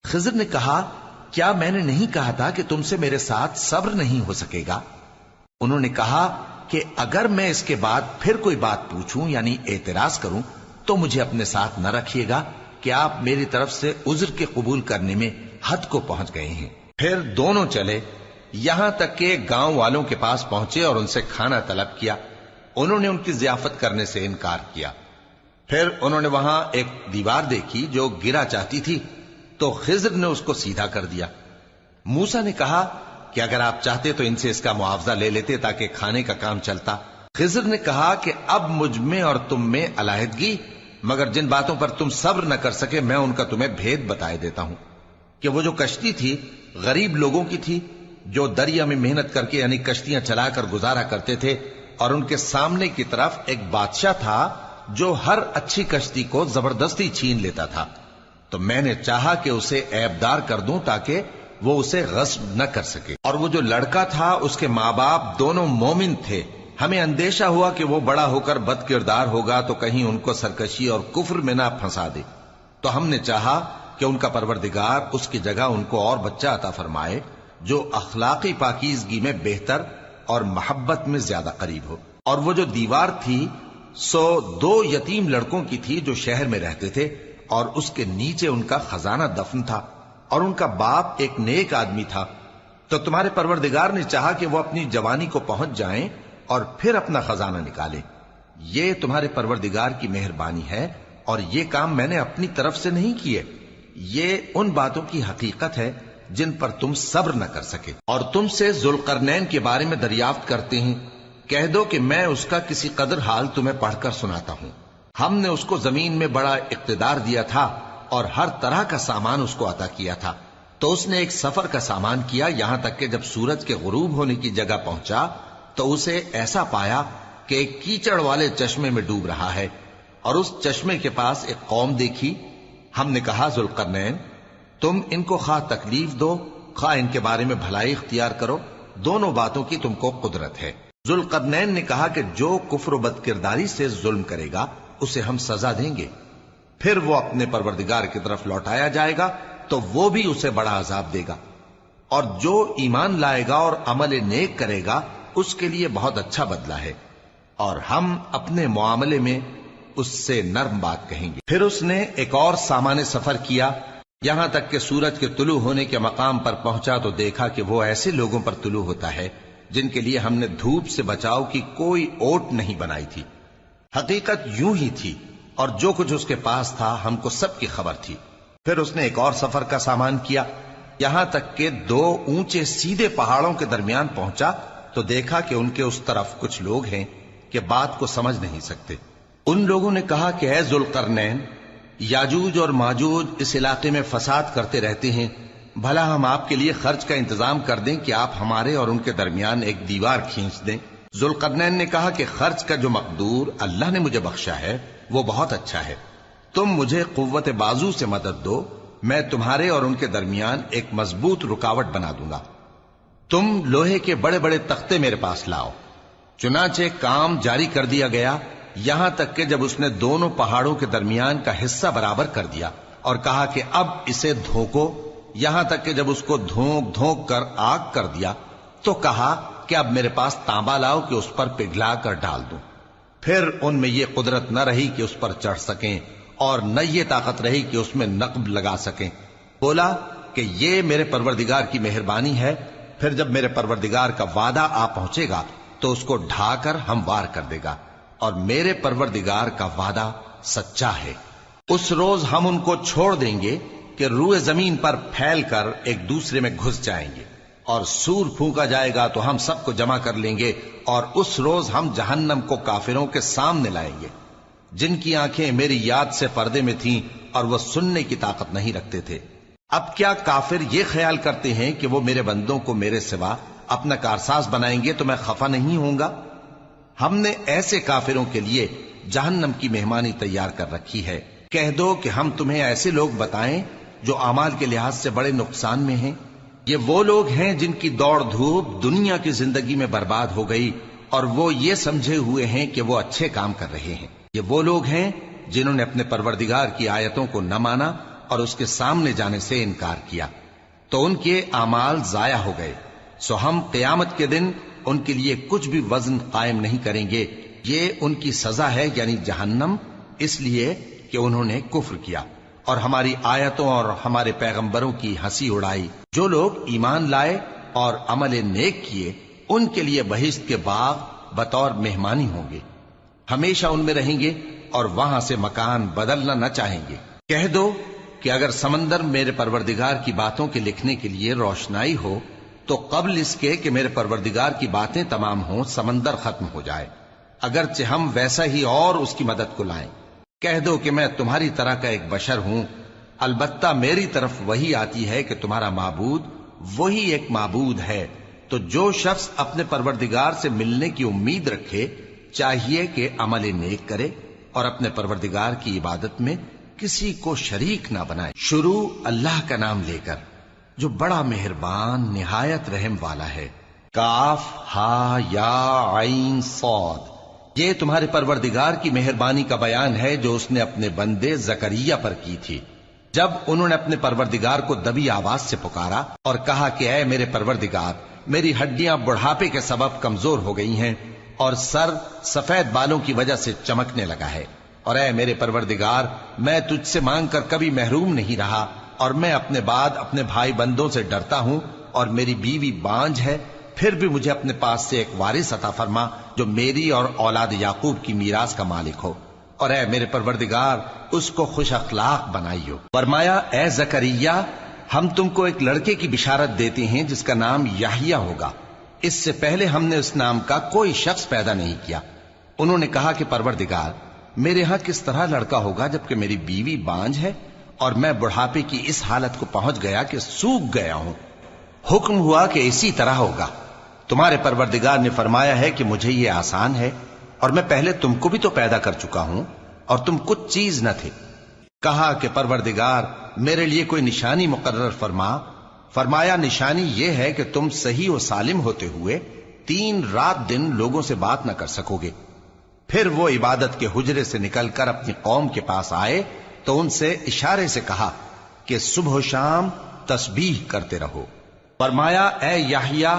خضر نے کہا کیا میں نے نہیں کہا تھا کہ تم سے میرے ساتھ صبر نہیں ہو سکے گا؟ انہوں نے کہا کہ اگر میں اس کے بعد پھر کوئی بات پوچھوں یعنی اعتراض کروں تو مجھے اپنے ساتھ نہ رکھیے گا کہ آپ میری طرف سے عذر کے قبول کرنے میں حد کو پہنچ گئے ہیں۔ پھر دونوں چلے یہاں تک کہ گاؤں والوں کے پاس پہنچے اور ان سے کھانا طلب کیا۔ انہوں نے ان کی ضیافت کرنے سے انکار کیا۔ پھر انہوں نے وہاں ایک دیوار دیکھی جو گرا چاہتی تھی تو خضر نے اس کو سیدھا کر دیا۔ موسیٰ نے کہا کہ اگر آپ چاہتے تو ان سے اس کا معاوضہ لے لیتے تاکہ کھانے کا کام چلتا۔ خضر نے کہا کہ اب مجھ میں اور تم میں علیحدگی، مگر جن باتوں پر تم صبر نہ کر سکے میں ان کا تمہیں بھید بتائے دیتا ہوں کہ وہ جو کشتی تھی غریب لوگوں کی تھی جو دریا میں محنت کر کے یعنی کشتیاں چلا کر گزارا کرتے تھے، اور ان کے سامنے کی طرف ایک بادشاہ تھا جو ہر اچھی کشتی کو زبردستی چھین لیتا تھا، تو میں نے چاہا کہ اسے عیبدار کر دوں تاکہ وہ اسے غصب نہ کر سکے۔ اور وہ جو لڑکا تھا اس کے ماں باپ دونوں مومن تھے، ہمیں اندیشہ ہوا کہ وہ بڑا ہو کر بد کردار ہوگا تو کہیں ان کو سرکشی اور کفر میں نہ پھنسا دے، تو ہم نے چاہا کہ ان کا پروردگار اس کی جگہ ان کو اور بچہ عطا فرمائے جو اخلاقی پاکیزگی میں بہتر اور محبت میں زیادہ قریب ہو۔ اور وہ جو دیوار تھی سو 2 یتیم لڑکوں کی تھی جو شہر میں رہتے تھے، اور اس کے نیچے ان کا خزانہ دفن تھا، اور ان کا باپ ایک نیک آدمی تھا۔ تو تمہارے پروردگار نے چاہا کہ وہ اپنی جوانی کو پہنچ جائیں اور پھر اپنا خزانہ نکالے۔ یہ تمہارے پروردگار کی مہربانی ہے، اور یہ کام میں نے اپنی طرف سے نہیں کیے، یہ ان باتوں کی حقیقت ہے جن پر تم صبر نہ کر سکے۔ اور تم سے ذوالقرنین کے بارے میں دریافت کرتے ہیں، کہہ دو کہ میں اس کا کسی قدر حال تمہیں پڑھ کر سناتا ہوں۔ ہم نے اس کو زمین میں بڑا اقتدار دیا تھا اور ہر طرح کا سامان اس کو عطا کیا تھا، تو اس نے ایک سفر کا سامان کیا، یہاں تک کہ جب سورج کے غروب ہونے کی جگہ پہنچا تو اسے ایسا پایا کہ ایک کیچڑ والے چشمے میں ڈوب رہا ہے، اور اس چشمے کے پاس ایک قوم دیکھی۔ ہم نے کہا ذوالقرنین تم ان کو خواہ تکلیف دو خواہ ان کے بارے میں بھلائی اختیار کرو، دونوں باتوں کی تم کو قدرت ہے۔ ذوالقرنین نے کہا کہ جو کفر و بد کرداری سے ظلم کرے گا اسے ہم سزا دیں گے، پھر وہ اپنے پروردگار کی طرف لوٹایا جائے گا تو وہ بھی اسے بڑا عذاب دے گا، اور جو ایمان لائے گا اور عمل نیک کرے گا اس کے لیے بہت اچھا بدلہ ہے، اور ہم اپنے معاملے میں اس سے نرم بات کہیں گے۔ پھر اس نے ایک اور سامان سفر کیا، یہاں تک کہ سورج کے طلوع ہونے کے مقام پر پہنچا تو دیکھا کہ وہ ایسے لوگوں پر طلوع ہوتا ہے جن کے لیے ہم نے دھوپ سے بچاؤ کی کوئی اوٹ نہیں بنائی تھی۔ حقیقت یوں ہی تھی، اور جو کچھ اس کے پاس تھا ہم کو سب کی خبر تھی۔ پھر اس نے ایک اور سفر کا سامان کیا، یہاں تک کہ 2 اونچے سیدھے پہاڑوں کے درمیان پہنچا تو دیکھا کہ ان کے اس طرف کچھ لوگ ہیں کہ بات کو سمجھ نہیں سکتے۔ ان لوگوں نے کہا کہ اے ذوالقرنین، یاجوج اور ماجوج اس علاقے میں فساد کرتے رہتے ہیں، بھلا ہم آپ کے لیے خرچ کا انتظام کر دیں کہ آپ ہمارے اور ان کے درمیان ایک دیوار کھینچ دیں۔ ذوالقرنین نے کہا کہ خرچ کا جو مقدور اللہ نے مجھے بخشا ہے وہ بہت اچھا ہے، تم مجھے قوت بازو سے مدد دو، میں تمہارے اور ان کے درمیان ایک مضبوط رکاوٹ بنا دوں گا۔ تم لوہے کے بڑے بڑے تختے میرے پاس لاؤ۔ چنانچہ کام جاری کر دیا گیا، یہاں تک کہ جب اس نے دونوں پہاڑوں کے درمیان کا حصہ برابر کر دیا اور کہا کہ اب اسے دھوکو، یہاں تک کہ جب اس کو دھونک دھونک کر آگ کر دیا تو کہا کہ اب میرے پاس تانبا لاؤ کہ اس پر پگھلا کر ڈال دوں۔ پھر ان میں یہ قدرت نہ رہی کہ اس پر چڑھ سکیں، اور نہ یہ طاقت رہی کہ اس میں نقب لگا سکیں۔ بولا کہ یہ میرے پروردگار کی مہربانی ہے، پھر جب میرے پروردگار کا وعدہ آ پہنچے گا تو اس کو ڈھا کر ہموار کر دے گا، اور میرے پروردگار کا وعدہ سچا ہے۔ اس روز ہم ان کو چھوڑ دیں گے کہ روئے زمین پر پھیل کر ایک دوسرے میں گھس جائیں گے، اور سور پھونکا جائے گا تو ہم سب کو جمع کر لیں گے، اور اس روز ہم جہنم کو کافروں کے سامنے لائیں گے جن کی آنکھیں میری یاد سے پردے میں تھیں اور وہ سننے کی طاقت نہیں رکھتے تھے۔ اب کیا کافر یہ خیال کرتے ہیں کہ وہ میرے بندوں کو میرے سوا اپنا کارساز بنائیں گے تو میں خفا نہیں ہوں گا؟ ہم نے ایسے کافروں کے لیے جہنم کی مہمانی تیار کر رکھی ہے۔ کہہ دو کہ ہم تمہیں ایسے لوگ بتائیں جو اعمال کے لحاظ سے بڑے نقصان میں ہیں۔ یہ وہ لوگ ہیں جن کی دوڑ دھوپ دنیا کی زندگی میں برباد ہو گئی، اور وہ یہ سمجھے ہوئے ہیں کہ وہ اچھے کام کر رہے ہیں۔ یہ وہ لوگ ہیں جنہوں نے اپنے پروردگار کی آیتوں کو نہ مانا اور اس کے سامنے جانے سے انکار کیا تو ان کے اعمال ضائع ہو گئے، سو ہم قیامت کے دن ان کے لیے کچھ بھی وزن قائم نہیں کریں گے، یہ ان کی سزا ہے یعنی جہنم، اس لیے کہ انہوں نے کفر کیا اور ہماری آیتوں اور ہمارے پیغمبروں کی ہنسی اڑائی۔ جو لوگ ایمان لائے اور عمل نیک کیے ان کے لیے بہشت کے باغ بطور مہمانی ہوں گے، ہمیشہ ان میں رہیں گے اور وہاں سے مکان بدلنا نہ چاہیں گے۔ کہہ دو کہ اگر سمندر میرے پروردگار کی باتوں کے لکھنے کے لیے روشنائی ہو تو قبل اس کے کہ میرے پروردگار کی باتیں تمام ہوں سمندر ختم ہو جائے، اگرچہ ہم ویسا ہی اور اس کی مدد کو لائیں۔ کہہ دو کہ میں تمہاری طرح کا ایک بشر ہوں، البتہ میری طرف وہی آتی ہے کہ تمہارا معبود وہی ایک معبود ہے، تو جو شخص اپنے پروردگار سے ملنے کی امید رکھے چاہیے کہ عمل نیک کرے اور اپنے پروردگار کی عبادت میں کسی کو شریک نہ بنائے۔ شروع اللہ کا نام لے کر جو بڑا مہربان نہایت رحم والا ہے۔ کاف ہا یا عین صاد، یہ تمہارے پروردگار کی مہربانی کا بیان ہے جو اس نے اپنے بندے زکریا پر کی تھی، جب انہوں نے اپنے پروردگار کو دبی آواز سے پکارا اور کہا کہ اے میرے پروردگار، میری ہڈیاں بڑھاپے کے سبب کمزور ہو گئی ہیں اور سر سفید بالوں کی وجہ سے چمکنے لگا ہے، اور اے میرے پروردگار، میں تجھ سے مانگ کر کبھی محروم نہیں رہا، اور میں اپنے بعد اپنے بھائی بندوں سے ڈرتا ہوں، اور میری بیوی بانجھ ہے، پھر بھی مجھے اپنے پاس سے ایک وارث عطا فرما جو میری اور اولاد یعقوب کی میراث کا مالک ہو، اور اے میرے پروردگار اس کو خوش اخلاق بنائیو۔ فرمایا اے زکریا، ہم تم کو ایک لڑکے کی بشارت دیتے ہیں جس کا نام یحییٰ ہوگا، اس سے پہلے ہم نے اس نام کا کوئی شخص پیدا نہیں کیا۔ انہوں نے کہا کہ پروردگار، میرے ہاں کس طرح لڑکا ہوگا جبکہ میری بیوی بانجھ ہے اور میں بڑھاپے کی اس حالت کو پہنچ گیا کہ سوکھ گیا ہوں۔ حکم ہوا کہ اسی طرح ہوگا۔ تمہارے پروردگار نے فرمایا ہے کہ مجھے یہ آسان ہے، اور میں پہلے تم کو بھی تو پیدا کر چکا ہوں اور تم کچھ چیز نہ تھے۔ کہا کہ پروردگار میرے لیے کوئی نشانی مقرر فرما۔ فرمایا نشانی یہ ہے کہ تم صحیح و سالم ہوتے ہوئے 3 رات دن لوگوں سے بات نہ کر سکو گے۔ پھر وہ عبادت کے حجرے سے نکل کر اپنی قوم کے پاس آئے تو ان سے اشارے سے کہا کہ صبح و شام تسبیح کرتے رہو۔ فرمایا اے یحییٰ،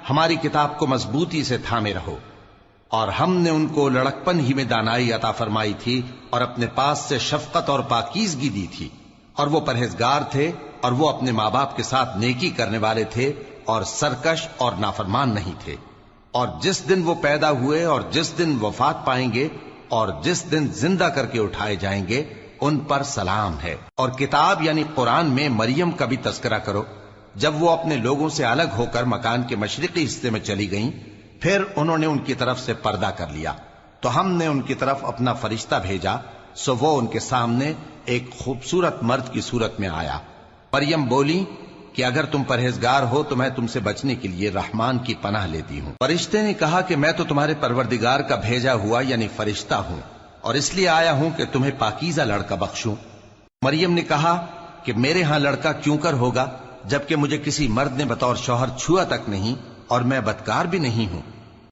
ہماری کتاب کو مضبوطی سے تھامے رہو، اور ہم نے ان کو لڑکپن ہی میں دانائی عطا فرمائی تھی اور اپنے پاس سے شفقت اور پاکیزگی دی تھی، اور وہ پرہیزگار تھے اور وہ اپنے ماں باپ کے ساتھ نیکی کرنے والے تھے اور سرکش اور نافرمان نہیں تھے۔ اور جس دن وہ پیدا ہوئے اور جس دن وفات پائیں گے اور جس دن زندہ کر کے اٹھائے جائیں گے ان پر سلام ہے۔ اور کتاب یعنی قرآن میں مریم کا بھی تذکرہ کرو، جب وہ اپنے لوگوں سے الگ ہو کر مکان کے مشرقی حصے میں چلی گئیں، پھر انہوں نے ان کی طرف سے پردہ کر لیا تو ہم نے ان کی طرف اپنا فرشتہ بھیجا، سو وہ ان کے سامنے ایک خوبصورت مرد کی صورت میں آیا۔ مریم بولی کہ اگر تم پرہیزگار ہو تو میں تم سے بچنے کے لیے رحمان کی پناہ لیتی ہوں۔ فرشتے نے کہا کہ میں تو تمہارے پروردگار کا بھیجا ہوا یعنی فرشتہ ہوں، اور اس لیے آیا ہوں کہ تمہیں پاکیزہ لڑکا بخشوں۔ مریم نے کہا کہ میرے ہاں لڑکا کیوں کر ہوگا جبکہ مجھے کسی مرد نے بطور شوہر چھوا تک نہیں اور میں بدکار بھی نہیں ہوں۔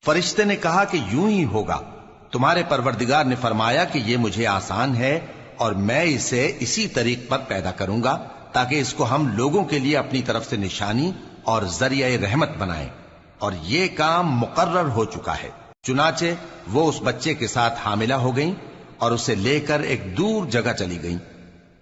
فرشتے نے کہا کہ یوں ہی ہوگا، تمہارے پروردگار نے فرمایا کہ یہ مجھے آسان ہے اور میں اسے اسی طریق پر پیدا کروں گا تاکہ اس کو ہم لوگوں کے لیے اپنی طرف سے نشانی اور ذریعہ رحمت بنائیں، اور یہ کام مقرر ہو چکا ہے۔ چنانچہ وہ اس بچے کے ساتھ حاملہ ہو گئیں اور اسے لے کر ایک دور جگہ چلی گئیں۔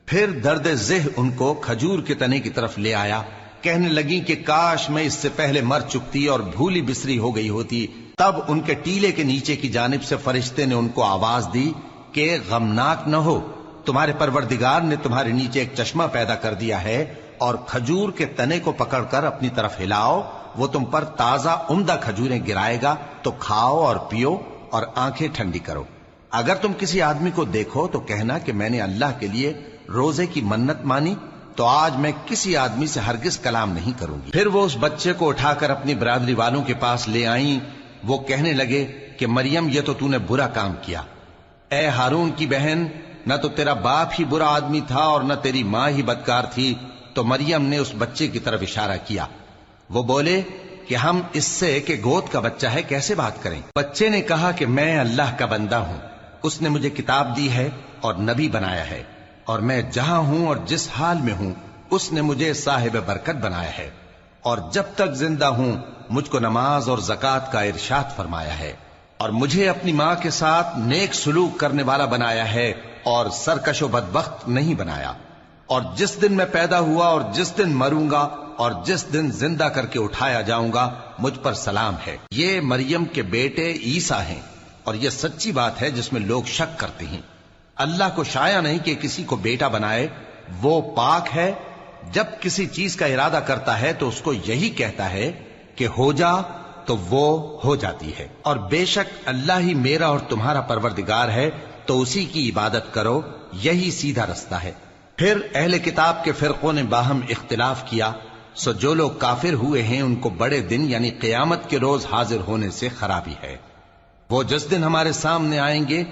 پھر درد ذہ ان کو کھجور کے تنے کی طرف لے آیا، کہنے لگیں کہ کاش میں اس سے پہلے مر چکتی اور بھولی بسری ہو گئی ہوتی۔ تب ان کے ٹیلے کے نیچے کی جانب سے فرشتے نے ان کو آواز دی کہ غمناک نہ ہو، تمہارے پروردگار نے تمہارے نیچے ایک چشمہ پیدا کر دیا ہے، اور کھجور کے تنے کو پکڑ کر اپنی طرف ہلاؤ، وہ تم پر تازہ عمدہ کھجوریں گرائے گا، تو کھاؤ اور پیو اور آنکھیں ٹھنڈی کرو۔ اگر تم کسی آدمی کو دیکھو تو کہنا کہ میں نے اللہ کے لیے روزے کی منت مانی، تو آج میں کسی آدمی سے ہرگز کلام نہیں کروں گی۔ پھر وہ اس بچے کو اٹھا کر اپنی برادری والوں کے پاس لے آئیں۔ وہ کہنے لگے کہ مریم یہ تو نے برا کام کیا، اے ہارون کی بہن، نہ تو تیرا باپ ہی برا آدمی تھا اور نہ تیری ماں ہی بدکار تھی۔ تو مریم نے اس بچے کی طرف اشارہ کیا۔ وہ بولے کہ ہم اس سے کہ گود کا بچہ ہے کیسے بات کریں؟ بچے نے کہا کہ میں اللہ کا بندہ ہوں، اس نے مجھے کتاب دی ہے اور نبی بنایا ہے، اور میں جہاں ہوں اور جس حال میں ہوں اس نے مجھے صاحب برکت بنایا ہے، اور جب تک زندہ ہوں مجھ کو نماز اور زکوٰۃ کا ارشاد فرمایا ہے، اور مجھے اپنی ماں کے ساتھ نیک سلوک کرنے والا بنایا ہے اور سرکش و بدبخت نہیں بنایا، اور جس دن میں پیدا ہوا اور جس دن مروں گا اور جس دن زندہ کر کے اٹھایا جاؤں گا مجھ پر سلام ہے۔ یہ مریم کے بیٹے عیسیٰ ہیں، اور یہ سچی بات ہے جس میں لوگ شک کرتے ہیں۔ اللہ کو شایع نہیں کہ کسی کو بیٹا بنائے، وہ پاک ہے۔ جب کسی چیز کا ارادہ کرتا ہے تو اس کو یہی کہتا ہے کہ ہو جا، تو وہ ہو جاتی ہے۔ اور بے شک اللہ ہی میرا اور تمہارا پروردگار ہے، تو اسی کی عبادت کرو، یہی سیدھا رستہ ہے۔ پھر اہل کتاب کے فرقوں نے باہم اختلاف کیا، سو جو لوگ کافر ہوئے ہیں ان کو بڑے دن یعنی قیامت کے روز حاضر ہونے سے خرابی ہے۔ وہ جس دن ہمارے سامنے آئیں گے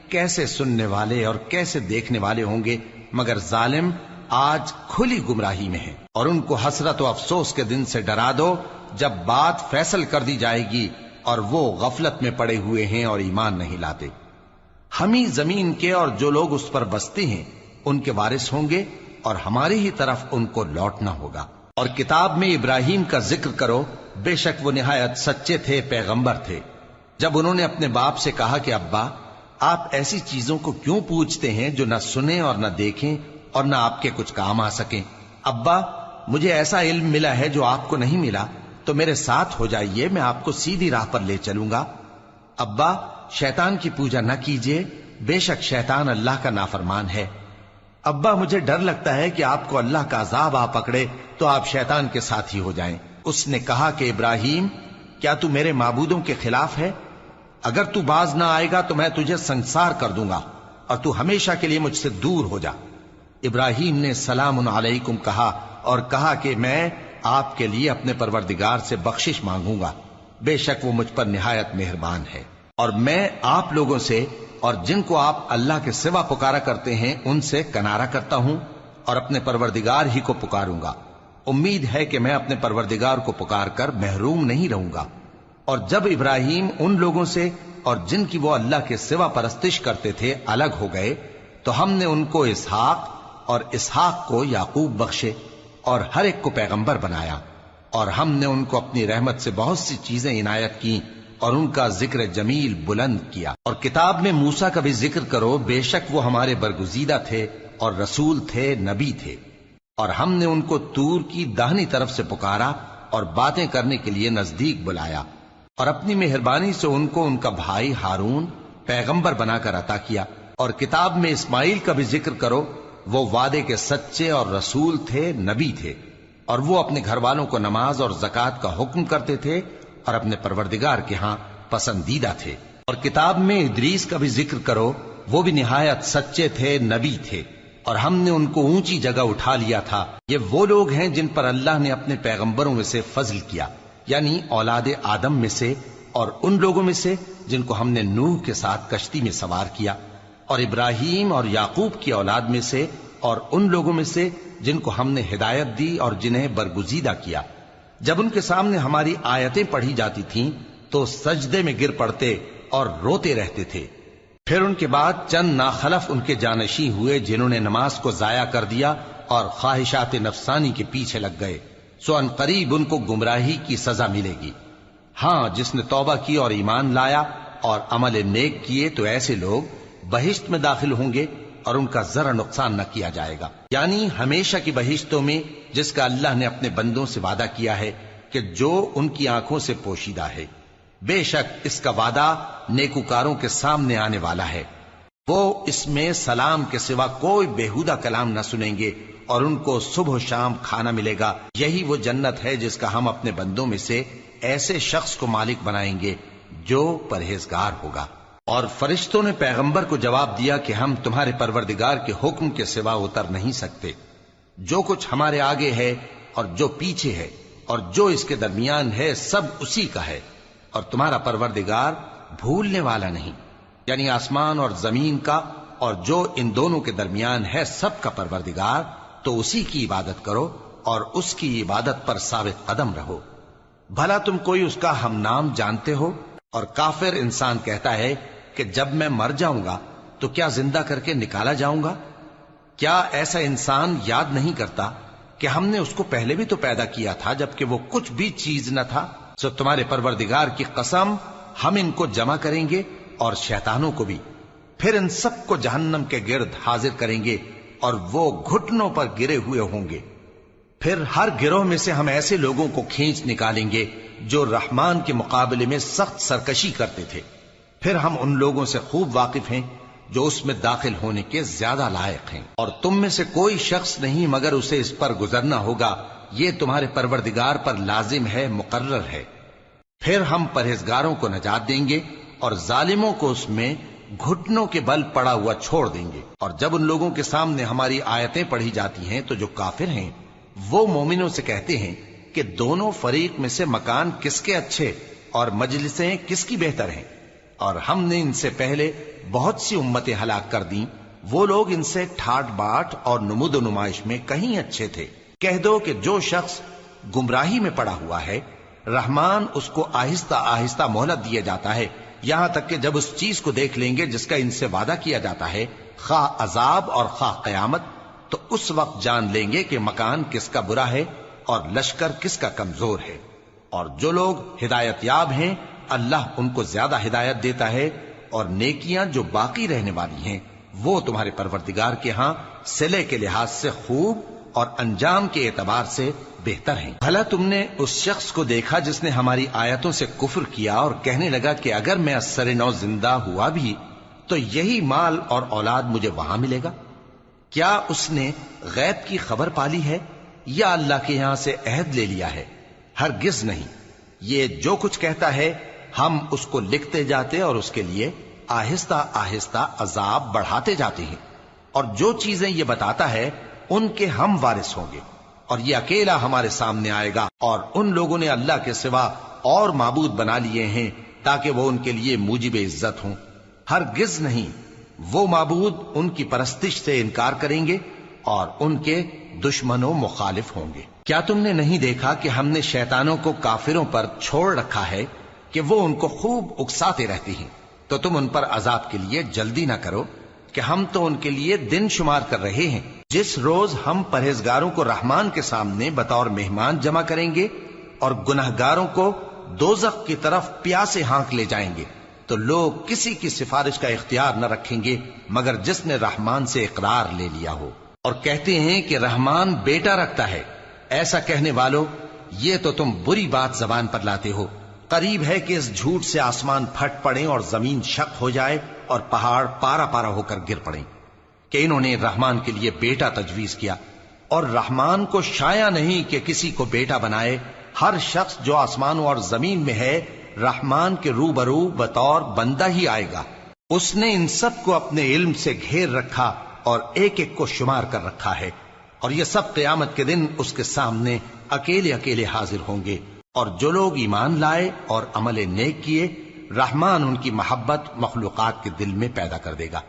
کیسے سننے والے اور کیسے دیکھنے والے ہوں گے، مگر ظالم آج کھلی گمراہی میں ہیں۔ اور ان کو حسرت و افسوس کے دن سے ڈرا دو جب بات فیصل کر دی جائے گی اور وہ غفلت میں پڑے ہوئے ہیں اور ایمان نہیں لاتے۔ ہم ہی زمین کے اور جو لوگ اس پر بستے ہیں ان کے وارث ہوں گے، اور ہماری ہی طرف ان کو لوٹنا ہوگا۔ اور کتاب میں ابراہیم کا ذکر کرو، بے شک وہ نہایت سچے تھے، پیغمبر تھے۔ جب انہوں نے اپنے باپ سے کہا کہ ابا، آپ ایسی چیزوں کو کیوں پوچھتے ہیں جو نہ سنیں اور نہ دیکھیں اور نہ آپ کے کچھ کام آ سکیں؟ ابا، مجھے ایسا علم ملا ہے جو آپ کو نہیں ملا، تو میرے ساتھ ہو جائیے، میں آپ کو سیدھی راہ پر لے چلوں گا۔ ابا، شیطان کی پوجا نہ کیجیے، بے شک شیطان اللہ کا نافرمان ہے۔ ابا، مجھے ڈر لگتا ہے کہ آپ کو اللہ کا عذاب آ پکڑے تو آپ شیطان کے ساتھی ہو جائیں۔ اس نے کہا کہ ابراہیم، کیا تو میرے معبودوں کے خلاف ہے؟ اگر تو باز نہ آئے گا تو میں تجھے سنسار کر دوں گا، اور تو ہمیشہ کے لیے مجھ سے دور ہو جا۔ ابراہیم نے سلام علیکم کہا اور کہا کہ میں آپ کے لیے اپنے پروردگار سے بخشش مانگوں گا، بے شک وہ مجھ پر نہایت مہربان ہے۔ اور میں آپ لوگوں سے اور جن کو آپ اللہ کے سوا پکارا کرتے ہیں ان سے کنارہ کرتا ہوں اور اپنے پروردگار ہی کو پکاروں گا۔ امید ہے کہ میں اپنے پروردگار کو پکار کر محروم نہیں رہوں گا۔ اور جب ابراہیم ان لوگوں سے اور جن کی وہ اللہ کے سوا پرستش کرتے تھے الگ ہو گئے تو ہم نے ان کو اسحاق اور اسحاق کو یعقوب بخشے اور ہر ایک کو پیغمبر بنایا، اور ہم نے ان کو اپنی رحمت سے بہت سی چیزیں عنایت کی اور ان کا ذکر جمیل بلند کیا۔ اور کتاب میں موسیٰ کا بھی ذکر کرو، بے شک وہ ہمارے برگزیدہ تھے اور رسول تھے، نبی تھے، اور ہم نے ان کو طور کی داہنی طرف سے پکارا اور باتیں کرنے کے لیے نزدیک بلایا، اور اپنی مہربانی سے ان کو ان کا بھائی ہارون پیغمبر بنا کر عطا کیا۔ اور کتاب میں اسماعیل کا بھی ذکر کرو، وہ وعدے کے سچے اور رسول تھے، نبی تھے، اور وہ اپنے گھر والوں کو نماز اور زکوٰۃ کا حکم کرتے تھے اور اپنے پروردگار کے ہاں پسندیدہ تھے۔ اور کتاب میں ادریس کا بھی ذکر کرو، وہ بھی نہایت سچے تھے، نبی تھے، اور ہم نے ان کو اونچی جگہ اٹھا لیا تھا۔ یہ وہ لوگ ہیں جن پر اللہ نے اپنے پیغمبروں میں سے فضل کیا، یعنی اولاد آدم میں سے، اور ان لوگوں میں سے جن کو ہم نے نوح کے ساتھ کشتی میں سوار کیا، اور ابراہیم اور یعقوب کی اولاد میں سے، اور ان لوگوں میں سے جن کو ہم نے ہدایت دی اور جنہیں برگزیدہ کیا۔ جب ان کے سامنے ہماری آیتیں پڑھی جاتی تھیں تو سجدے میں گر پڑتے اور روتے رہتے تھے۔ پھر ان کے بعد چند ناخلف ان کے جانشیں ہوئے جنہوں نے نماز کو ضائع کر دیا اور خواہشات نفسانی کے پیچھے لگ گئے، سو ان قریب ان کو گمراہی کی سزا ملے گی۔ ہاں، جس نے توبہ کی اور ایمان لایا اور عمل نیک کیے تو ایسے لوگ بہشت میں داخل ہوں گے اور ان کا ذرا نقصان نہ کیا جائے گا، یعنی ہمیشہ کی بہشتوں میں جس کا اللہ نے اپنے بندوں سے وعدہ کیا ہے کہ جو ان کی آنکھوں سے پوشیدہ ہے۔ بے شک اس کا وعدہ نیکوکاروں کے سامنے آنے والا ہے، وہ اس میں سلام کے سوا کوئی بیہودہ کلام نہ سنیں گے اور ان کو صبح و شام کھانا ملے گا۔ یہی وہ جنت ہے جس کا ہم اپنے بندوں میں سے ایسے شخص کو مالک بنائیں گے جو پرہیزگار ہوگا۔ اور فرشتوں نے پیغمبر کو جواب دیا کہ ہم تمہارے پروردگار کے حکم کے سوا اتر نہیں سکتے، جو کچھ ہمارے آگے ہے اور جو پیچھے ہے اور جو اس کے درمیان ہے سب اسی کا ہے، اور تمہارا پروردگار بھولنے والا نہیں، یعنی آسمان اور زمین کا اور جو ان دونوں کے درمیان ہے سب کا پروردگار، تو اسی کی عبادت کرو اور اس کی عبادت پر ثابت قدم رہو۔ بھلا تم کوئی اس کا ہم نام جانتے ہو؟ اور کافر انسان کہتا ہے کہ جب میں مر جاؤں گا تو کیا زندہ کر کے نکالا جاؤں گا؟ کیا ایسا انسان یاد نہیں کرتا کہ ہم نے اس کو پہلے بھی تو پیدا کیا تھا جبکہ وہ کچھ بھی چیز نہ تھا؟ سو تمہارے پروردگار کی قسم ہم ان کو جمع کریں گے اور شیطانوں کو بھی، پھر ان سب کو جہنم کے گرد حاضر کریں گے اور وہ گھٹنوں پر گرے ہوئے ہوں گے۔ پھر ہر گروہ میں سے ہم ایسے لوگوں کو کھینچ نکالیں گے جو رحمان کے مقابلے میں سخت سرکشی کرتے تھے، پھر ہم ان لوگوں سے خوب واقف ہیں جو اس میں داخل ہونے کے زیادہ لائق ہیں، اور تم میں سے کوئی شخص نہیں مگر اسے اس پر گزرنا ہوگا، یہ تمہارے پروردگار پر لازم ہے، مقرر ہے۔ پھر ہم پرہیزگاروں کو نجات دیں گے اور ظالموں کو اس میں گھٹنوں کے بل پڑا ہوا چھوڑ دیں گے۔ اور جب ان لوگوں کے سامنے ہماری آیتیں پڑھی جاتی ہیں تو جو کافر ہیں وہ مومنوں سے کہتے ہیں کہ دونوں فریق میں سے مکان کس کے اچھے اور مجلسیں کس کی بہتر ہیں، اور ہم نے ان سے پہلے بہت سی امتیں ہلاک کر دیں، وہ لوگ ان سے ٹھاٹ باٹ اور نمود و نمائش میں کہیں اچھے تھے۔ کہہ دو کہ جو شخص گمراہی میں پڑا ہوا ہے رحمان اس کو آہستہ آہستہ مہلت دیا جاتا ہے، یہاں تک کہ جب اس چیز کو دیکھ لیں گے جس کا ان سے وعدہ کیا جاتا ہے، خواہ عذاب اور خواہ قیامت، تو اس وقت جان لیں گے کہ مکان کس کا برا ہے اور لشکر کس کا کمزور ہے۔ اور جو لوگ ہدایت یاب ہیں اللہ ان کو زیادہ ہدایت دیتا ہے، اور نیکیاں جو باقی رہنے والی ہیں وہ تمہارے پروردگار کے ہاں صلے کے لحاظ سے خوب اور انجام کے اعتبار سے بہتر ہیں۔ بھلا تم نے اس شخص کو دیکھا جس نے ہماری آیتوں سے کفر کیا اور کہنے لگا کہ اگر میں اثر نو زندہ ہوا بھی تو یہی مال اور اولاد مجھے وہاں ملے گا؟ کیا اس نے غیب کی خبر پالی ہے یا اللہ کے یہاں سے عہد لے لیا ہے؟ ہرگز نہیں، یہ جو کچھ کہتا ہے ہم اس کو لکھتے جاتے اور اس کے لیے آہستہ آہستہ عذاب بڑھاتے جاتے ہیں، اور جو چیزیں یہ بتاتا ہے ان کے ہم وارث ہوں گے، اور یہ اکیلا ہمارے سامنے آئے گا۔ اور ان لوگوں نے اللہ کے سوا اور معبود بنا لیے ہیں تاکہ وہ ان کے لیے موجب عزت ہوں، ہرگز نہیں، وہ معبود ان کی پرستش سے انکار کریں گے اور ان کے دشمن و مخالف ہوں گے۔ کیا تم نے نہیں دیکھا کہ ہم نے شیطانوں کو کافروں پر چھوڑ رکھا ہے کہ وہ ان کو خوب اکساتے رہتے ہیں؟ تو تم ان پر عذاب کے لیے جلدی نہ کرو کہ ہم تو ان کے لیے دن شمار کر رہے ہیں۔ جس روز ہم پرہیزگاروں کو رحمان کے سامنے بطور مہمان جمع کریں گے اور گناہگاروں کو دوزخ کی طرف پیاسے ہانک لے جائیں گے، تو لوگ کسی کی سفارش کا اختیار نہ رکھیں گے مگر جس نے رحمان سے اقرار لے لیا ہو، اور کہتے ہیں کہ رحمان بیٹا رکھتا ہے۔ ایسا کہنے والوں، یہ تو تم بری بات زبان پر لاتے ہو۔ قریب ہے کہ اس جھوٹ سے آسمان پھٹ پڑیں اور زمین شق ہو جائے اور پہاڑ پارا پارا ہو کر گر پڑیں کہ انہوں نے رحمان کے لیے بیٹا تجویز کیا، اور رحمان کو شایع نہیں کہ کسی کو بیٹا بنائے۔ ہر شخص جو آسمانوں اور زمین میں ہے رحمان کے روبرو بطور بندہ ہی آئے گا۔ اس نے ان سب کو اپنے علم سے گھیر رکھا اور ایک ایک کو شمار کر رکھا ہے، اور یہ سب قیامت کے دن اس کے سامنے اکیلے اکیلے حاضر ہوں گے۔ اور جو لوگ ایمان لائے اور عمل نیک کیے رحمان ان کی محبت مخلوقات کے دل میں پیدا کر دے گا۔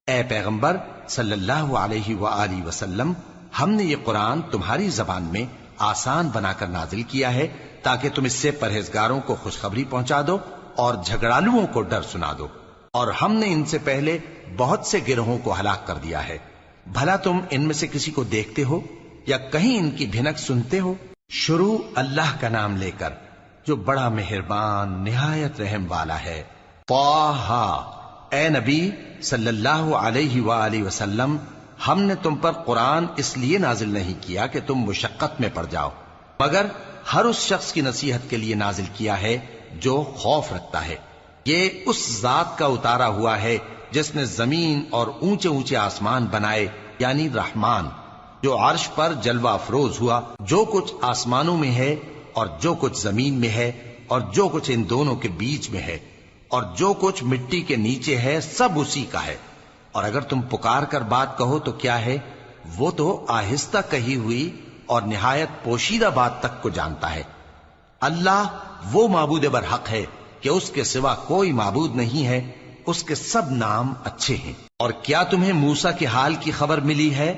اے پیغمبر صلی اللہ علیہ وآلہ وسلم، ہم نے یہ قرآن تمہاری زبان میں آسان بنا کر نازل کیا ہے تاکہ تم اس سے پرہیزگاروں کو خوشخبری پہنچا دو اور جھگڑالوؤں کو ڈر سنا دو، اور ہم نے ان سے پہلے بہت سے گروہوں کو ہلاک کر دیا ہے۔ بھلا تم ان میں سے کسی کو دیکھتے ہو یا کہیں ان کی بھنک سنتے ہو؟ شروع اللہ کا نام لے کر جو بڑا مہربان نہایت رحم والا ہے۔ طٰہٰ، اے نبی صلی اللہ علیہ وآلہ وسلم، ہم نے تم پر قرآن اس لیے نازل نہیں کیا کہ تم مشقت میں پڑ جاؤ، مگر ہر اس شخص کی نصیحت کے لیے نازل کیا ہے جو خوف رکھتا ہے۔ یہ اس ذات کا اتارا ہوا ہے جس نے زمین اور اونچے اونچے آسمان بنائے، یعنی رحمان، جو عرش پر جلوہ افروز ہوا۔ جو کچھ آسمانوں میں ہے اور جو کچھ زمین میں ہے اور جو کچھ ان دونوں کے بیچ میں ہے اور جو کچھ مٹی کے نیچے ہے، سب اسی کا ہے۔ اور اگر تم پکار کر بات کہو تو کیا ہے، وہ تو آہستہ کہی ہوئی اور نہایت پوشیدہ بات تک کو جانتا ہے۔ اللہ وہ معبود برحق ہے کہ اس کے سوا کوئی معبود نہیں ہے، اس کے سب نام اچھے ہیں۔ اور کیا تمہیں موسیٰ کے حال کی خبر ملی ہے؟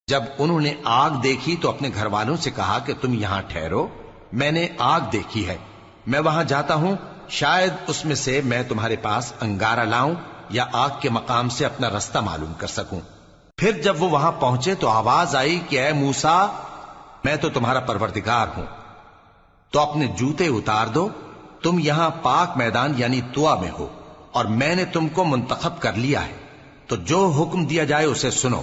جب انہوں نے آگ دیکھی تو اپنے گھر والوں سے کہا کہ تم یہاں ٹھہرو، میں نے آگ دیکھی ہے، میں وہاں جاتا ہوں، شاید اس میں سے میں تمہارے پاس انگارہ لاؤں یا آگ کے مقام سے اپنا رستہ معلوم کر سکوں۔ پھر جب وہ وہاں پہنچے تو آواز آئی کہ اے موسیٰ، میں تو تمہارا پروردگار ہوں، تو اپنے جوتے اتار دو، تم یہاں پاک میدان یعنی طوا میں ہو، اور میں نے تم کو منتخب کر لیا ہے، تو جو حکم دیا جائے اسے سنو۔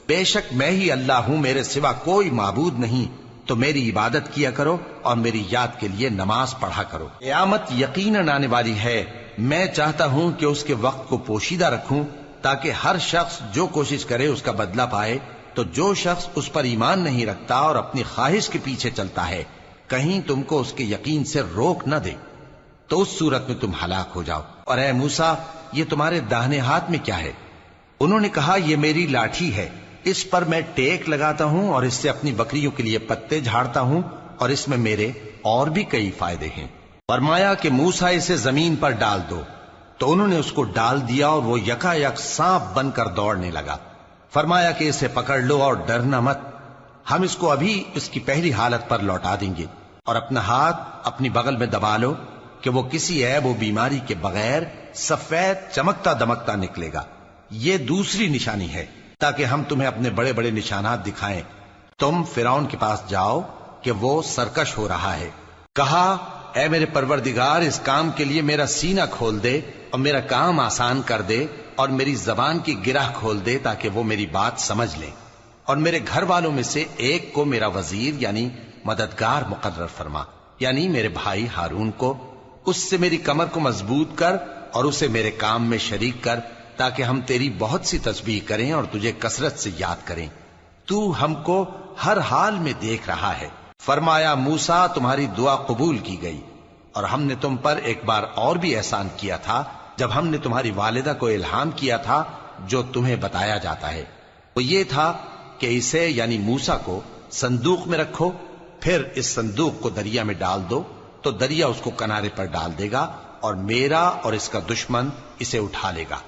بے شک میں ہی اللہ ہوں، میرے سوا کوئی معبود نہیں، تو میری عبادت کیا کرو اور میری یاد کے لیے نماز پڑھا کرو۔ قیامت یقیناً آنے والی ہے، میں چاہتا ہوں کہ اس کے وقت کو پوشیدہ رکھوں تاکہ ہر شخص جو کوشش کرے اس کا بدلہ پائے، تو جو شخص اس پر ایمان نہیں رکھتا اور اپنی خواہش کے پیچھے چلتا ہے، کہیں تم کو اس کے یقین سے روک نہ دے، تو اس صورت میں تم ہلاک ہو جاؤ۔ اور اے موسیٰ، یہ تمہارے داہنے ہاتھ میں کیا ہے؟ انہوں نے کہا، یہ میری لاٹھی ہے، اس پر میں ٹیک لگاتا ہوں اور اس سے اپنی بکریوں کے لیے پتے جھاڑتا ہوں، اور اس میں میرے اور بھی کئی فائدے ہیں۔ فرمایا کہ موسیٰ اسے زمین پر ڈال دو، تو انہوں نے اس کو ڈال دیا اور وہ یکا یک سانپ بن کر دوڑنے لگا۔ فرمایا کہ اسے پکڑ لو اور ڈرنا مت، ہم اس کو ابھی اس کی پہلی حالت پر لوٹا دیں گے، اور اپنا ہاتھ اپنی بغل میں دبا لو کہ وہ کسی عیب و بیماری کے بغیر سفید چمکتا دمکتا نکلے گا۔ یہ دوسری نشانی ہے تاکہ ہم تمہیں اپنے بڑے بڑے نشانات دکھائیں۔ تم فرعون کے پاس جاؤ کہ وہ سرکش ہو رہا ہے۔ کہا، اے میرے پروردگار، اس کام کے لیے میرا سینہ کھول دے اور میرا کام آسان کر دے، اور میری زبان کی گرہ کھول دے تاکہ وہ میری بات سمجھ لیں، اور میرے گھر والوں میں سے ایک کو میرا وزیر یعنی مددگار مقرر فرما، یعنی میرے بھائی ہارون کو۔ اس سے میری کمر کو مضبوط کر اور اسے میرے کام میں شریک کر، تاکہ ہم تیری بہت سی تسبیح کریں اور تجھے کثرت سے یاد کریں، تو ہم کو ہر حال میں دیکھ رہا ہے۔ فرمایا، موسیٰ، تمہاری دعا قبول کی گئی، اور ہم نے تم پر ایک بار اور بھی احسان کیا تھا جب ہم نے تمہاری والدہ کو الہام کیا تھا جو تمہیں بتایا جاتا ہے۔ وہ یہ تھا کہ اسے یعنی موسیٰ کو صندوق میں رکھو، پھر اس صندوق کو دریا میں ڈال دو، تو دریا اس کو کنارے پر ڈال دے گا، اور میرا اور اس کا دشمن اسے اٹھا لے گا۔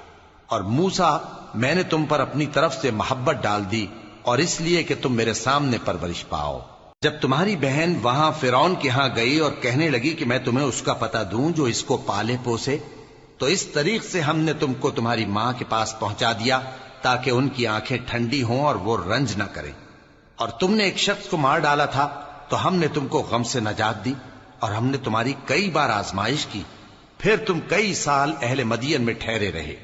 اور موسیٰ، میں نے تم پر اپنی طرف سے محبت ڈال دی، اور اس لیے کہ تم میرے سامنے پرورش پاؤ۔ جب تمہاری بہن وہاں فرعون کے ہاں گئی اور کہنے لگی کہ میں تمہیں اس کا پتہ دوں جو اس کو پالے پوسے، تو اس طریق سے ہم نے تم کو تمہاری ماں کے پاس پہنچا دیا تاکہ ان کی آنکھیں ٹھنڈی ہوں اور وہ رنج نہ کریں۔ اور تم نے ایک شخص کو مار ڈالا تھا تو ہم نے تم کو غم سے نجات دی، اور ہم نے تمہاری کئی بار آزمائش کی، پھر تم کئی سال اہل مدین میں ٹھہرے رہے۔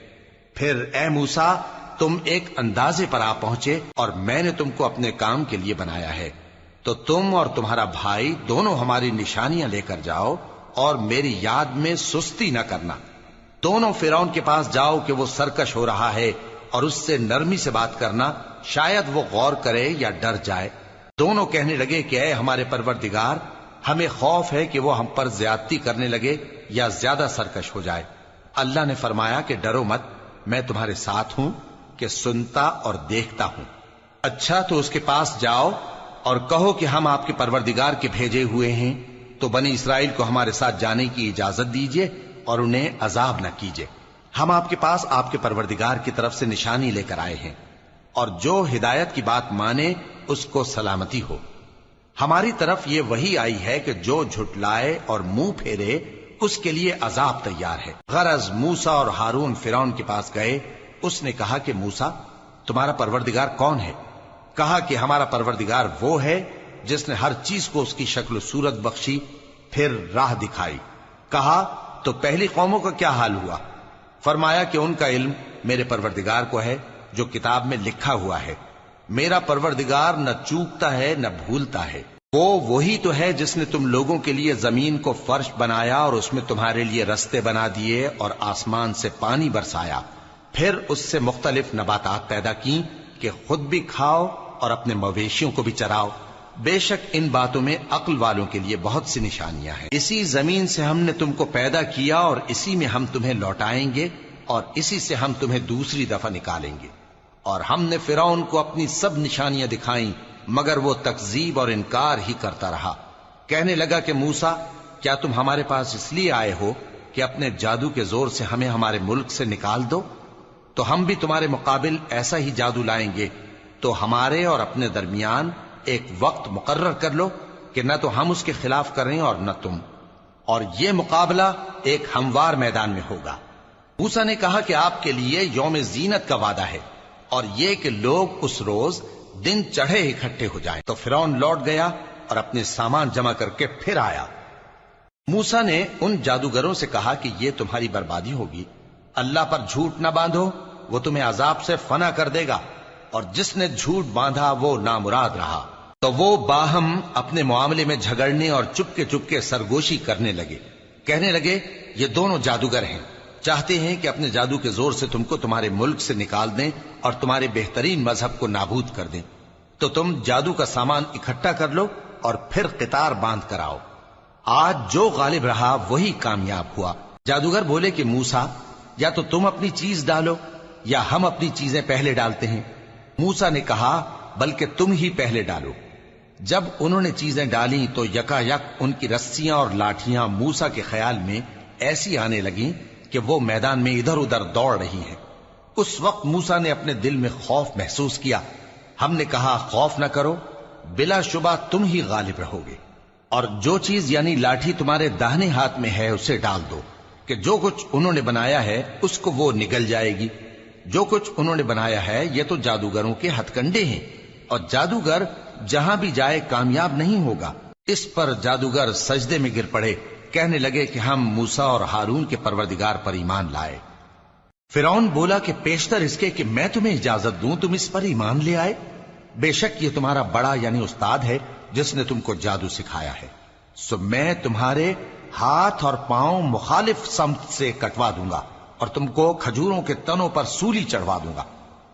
پھر اے موسیٰ، تم ایک اندازے پر آ پہنچے، اور میں نے تم کو اپنے کام کے لیے بنایا ہے، تو تم اور تمہارا بھائی دونوں ہماری نشانیاں لے کر جاؤ، اور میری یاد میں سستی نہ کرنا۔ دونوں فرعون کے پاس جاؤ کہ وہ سرکش ہو رہا ہے، اور اس سے نرمی سے بات کرنا، شاید وہ غور کرے یا ڈر جائے۔ دونوں کہنے لگے کہ اے ہمارے پروردگار، ہمیں خوف ہے کہ وہ ہم پر زیادتی کرنے لگے یا زیادہ سرکش ہو جائے۔ اللہ نے فرمایا کہ ڈرو مت، میں تمہارے ساتھ ہوں کہ سنتا اور دیکھتا ہوں۔ اچھا، تو اس کے پاس جاؤ اور کہو کہ ہم آپ کے پروردگار کے بھیجے ہوئے ہیں، تو بنی اسرائیل کو ہمارے ساتھ جانے کی اجازت دیجیے اور انہیں عذاب نہ کیجیے۔ ہم آپ کے پاس آپ کے پروردگار کی طرف سے نشانی لے کر آئے ہیں، اور جو ہدایت کی بات مانے اس کو سلامتی ہو۔ ہماری طرف یہ وحی آئی ہے کہ جو جھٹلائے اور منہ پھیرے اس کے لیے عذاب تیار ہے۔ غرض موسیٰ اور ہارون فرعون کے پاس گئے۔ اس نے کہا کہ موسیٰ، تمہارا پروردگار کون ہے؟ کہا کہ ہمارا پروردگار وہ ہے جس نے ہر چیز کو اس کی شکل و صورت بخشی، پھر راہ دکھائی۔ کہا، تو پہلی قوموں کا کیا حال ہوا؟ فرمایا کہ ان کا علم میرے پروردگار کو ہے جو کتاب میں لکھا ہوا ہے۔ میرا پروردگار نہ چوکتا ہے نہ بھولتا ہے۔ وہ وہی تو ہے جس نے تم لوگوں کے لیے زمین کو فرش بنایا اور اس میں تمہارے لیے رستے بنا دیے اور آسمان سے پانی برسایا، پھر اس سے مختلف نباتات پیدا کی کہ خود بھی کھاؤ اور اپنے مویشیوں کو بھی چراؤ۔ بے شک ان باتوں میں عقل والوں کے لیے بہت سی نشانیاں ہیں۔ اسی زمین سے ہم نے تم کو پیدا کیا اور اسی میں ہم تمہیں لوٹائیں گے اور اسی سے ہم تمہیں دوسری دفعہ نکالیں گے۔ اور ہم نے فرعون کو اپنی سب نشانیاں دکھائیں مگر وہ تکذیب اور انکار ہی کرتا رہا۔ کہنے لگا کہ موسیٰ، کیا تم ہمارے پاس اس لیے آئے ہو کہ اپنے جادو کے زور سے ہمیں ہمارے ملک سے نکال دو؟ تو ہم بھی تمہارے مقابل ایسا ہی جادو لائیں گے، تو ہمارے اور اپنے درمیان ایک وقت مقرر کر لو کہ نہ تو ہم اس کے خلاف کریں اور نہ تم، اور یہ مقابلہ ایک ہموار میدان میں ہوگا۔ موسیٰ نے کہا کہ آپ کے لیے یوم زینت کا وعدہ ہے اور یہ کہ لوگ اس روز دن چڑھے اکٹھے ہو جائیں۔ تو فرعون لوٹ گیا اور اپنے سامان جمع کر کے پھر آیا۔ موسیٰ نے ان جادوگروں سے کہا کہ یہ تمہاری بربادی ہوگی، اللہ پر جھوٹ نہ باندھو، وہ تمہیں عذاب سے فنا کر دے گا، اور جس نے جھوٹ باندھا وہ نامراد رہا۔ تو وہ باہم اپنے معاملے میں جھگڑنے اور چپکے سرگوشی کرنے لگے، کہنے لگے یہ دونوں جادوگر ہیں، چاہتے ہیں کہ اپنے جادو کے زور سے تم کو تمہارے ملک سے نکال دیں اور تمہارے بہترین مذہب کو نابود کر دیں۔ تو تم جادو کا سامان اکٹھا کر لو اور پھر قطار باندھ کر آؤ۔ آج جو غالب رہا وہی کامیاب ہوا۔ جادوگر بولے کہ موسیٰ، یا تو تم اپنی چیز ڈالو یا ہم اپنی چیزیں پہلے ڈالتے ہیں۔ موسیٰ نے کہا بلکہ تم ہی پہلے ڈالو۔ جب انہوں نے چیزیں ڈالیں تو یکا یک ان کی رسیاں اور لاٹھیاں موسیٰ کے خیال میں ایسی آنے لگیں کہ وہ میدان میں ادھر ادھر دوڑ رہی ہیں۔ اس وقت موسیٰ نے اپنے دل میں خوف محسوس کیا۔ ہم نے کہا خوف نہ کرو، بلا شبہ تم ہی غالب رہو گے، اور جو چیز یعنی لاٹھی تمہارے داہنے ہاتھ میں ہے اسے ڈال دو کہ جو کچھ انہوں نے بنایا ہے اس کو وہ نگل جائے گی۔ جو کچھ انہوں نے بنایا ہے یہ تو جادوگروں کے ہتھ کنڈے ہیں، اور جادوگر جہاں بھی جائے کامیاب نہیں ہوگا۔ اس پر جادوگر سجدے میں گر پڑے، کہنے لگے کہ ہم موسیٰ اور ہارون کے پروردگار پر ایمان لائے۔ فرعون بولا کہ پیشتر اس کے کہ میں تمہیں اجازت دوں تم اس پر ایمان لے آئے، بے شک یہ تمہارا بڑا یعنی استاد ہے جس نے تم کو جادو سکھایا ہے، سو میں تمہارے ہاتھ اور پاؤں مخالف سمت سے کٹوا دوں گا اور تم کو کھجوروں کے تنوں پر سولی چڑھوا دوں گا،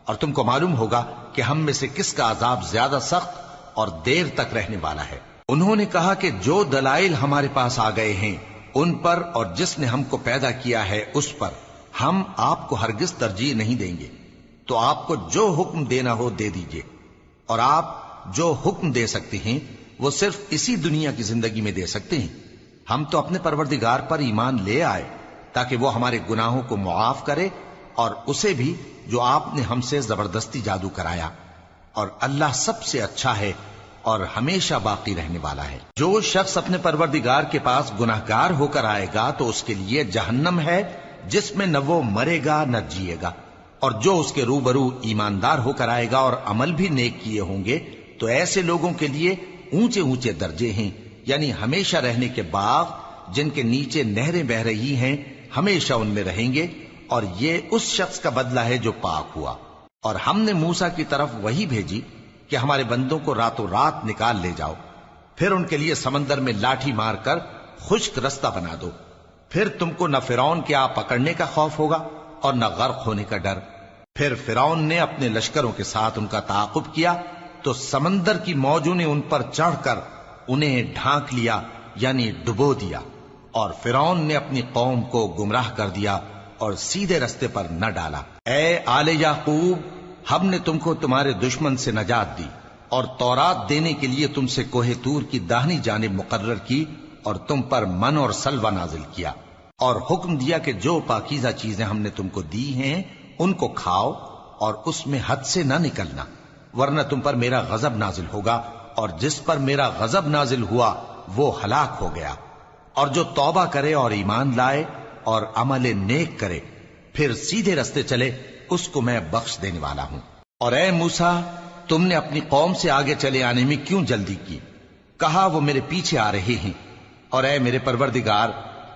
اور تم کو معلوم ہوگا کہ ہم میں سے کس کا عذاب زیادہ سخت اور دیر تک رہنے والا ہے۔ انہوں نے کہا کہ جو دلائل ہمارے پاس آ گئے ہیں ان پر اور جس نے ہم کو پیدا کیا ہے اس پر ہم آپ کو ہرگز ترجیح نہیں دیں گے، تو آپ کو جو حکم دینا ہو دے دیجئے، اور آپ جو حکم دے سکتے ہیں وہ صرف اسی دنیا کی زندگی میں دے سکتے ہیں۔ ہم تو اپنے پروردگار پر ایمان لے آئے تاکہ وہ ہمارے گناہوں کو معاف کرے اور اسے بھی جو آپ نے ہم سے زبردستی جادو کرایا، اور اللہ سب سے اچھا ہے اور ہمیشہ باقی رہنے والا ہے۔ جو شخص اپنے پروردگار کے پاس گناہگار ہو کر آئے گا تو اس کے لیے جہنم ہے جس میں نہ وہ مرے گا نہ جیے گا، اور جو اس کے روبرو ایماندار ہو کر آئے گا اور عمل بھی نیک کیے ہوں گے تو ایسے لوگوں کے لیے اونچے اونچے درجے ہیں، یعنی ہمیشہ رہنے کے باغ جن کے نیچے نہریں بہ رہی ہیں، ہمیشہ ان میں رہیں گے، اور یہ اس شخص کا بدلہ ہے جو پاک ہوا۔ اور ہم نے موسیٰ کی طرف وہی بھیجی کہ ہمارے بندوں کو راتوں رات نکال لے جاؤ، پھر ان کے لیے سمندر میں لاٹھی مار کر خشک رستہ بنا دو، پھر تم کو نہ فرعون کے آ پکڑنے کا خوف ہوگا اور نہ غرق ہونے کا ڈر۔ پھر فرعون نے اپنے لشکروں کے ساتھ ان کا تعاقب کیا تو سمندر کی موجوں نے ان پر چڑھ کر انہیں ڈھانک لیا یعنی ڈبو دیا، اور فرعون نے اپنی قوم کو گمراہ کر دیا اور سیدھے رستے پر نہ ڈالا۔ اے آل یعقوب، ہم نے تم کو تمہارے دشمن سے نجات دی اور تورات دینے کے لیے تم سے کوہ طور کی داہنی جانب مقرر کی، اور تم پر من اور سلوہ نازل کیا، اور حکم دیا کہ جو پاکیزہ چیزیں ہم نے تم کو دی ہیں ان کو کھاؤ اور اس میں حد سے نہ نکلنا، ورنہ تم پر میرا غضب نازل ہوگا، اور جس پر میرا غضب نازل ہوا وہ ہلاک ہو گیا۔ اور جو توبہ کرے اور ایمان لائے اور عمل نیک کرے پھر سیدھے رستے چلے اس کو میں بخش دینے والا ہوں۔ اور اے موسیٰ، تم نے اپنی قوم سے آگے چلے آنے میں کیوں جلدی کی؟ کہا وہ میرے پیچھے آ رہے ہیں۔ اور اے میرے پروردگار،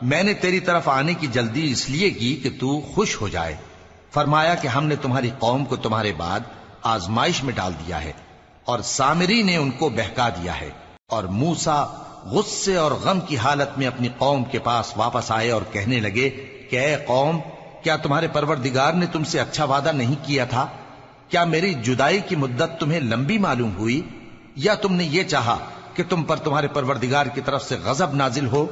میں نے تیری طرف آنے کی جلدی اس لیے کی کہ تو خوش ہو جائے۔ فرمایا کہ ہم نے تمہاری قوم کو تمہارے بعد آزمائش میں ڈال دیا ہے، اور سامری نے ان کو بہکا دیا ہے۔ اور موسیٰ غصے اور غم کی حالت میں اپنی قوم کے پاس واپس آئے اور کہنے لگے کہ اے قوم، کیا تمہارے پروردگار نے تم سے اچھا وعدہ نہیں کیا تھا؟ کیا میری جدائی کی مدت تمہیں لمبی معلوم ہوئی، یا تم نے یہ چاہا کہ تم پر تمہارے پروردگار کی طرف سے غضب نازل ہو،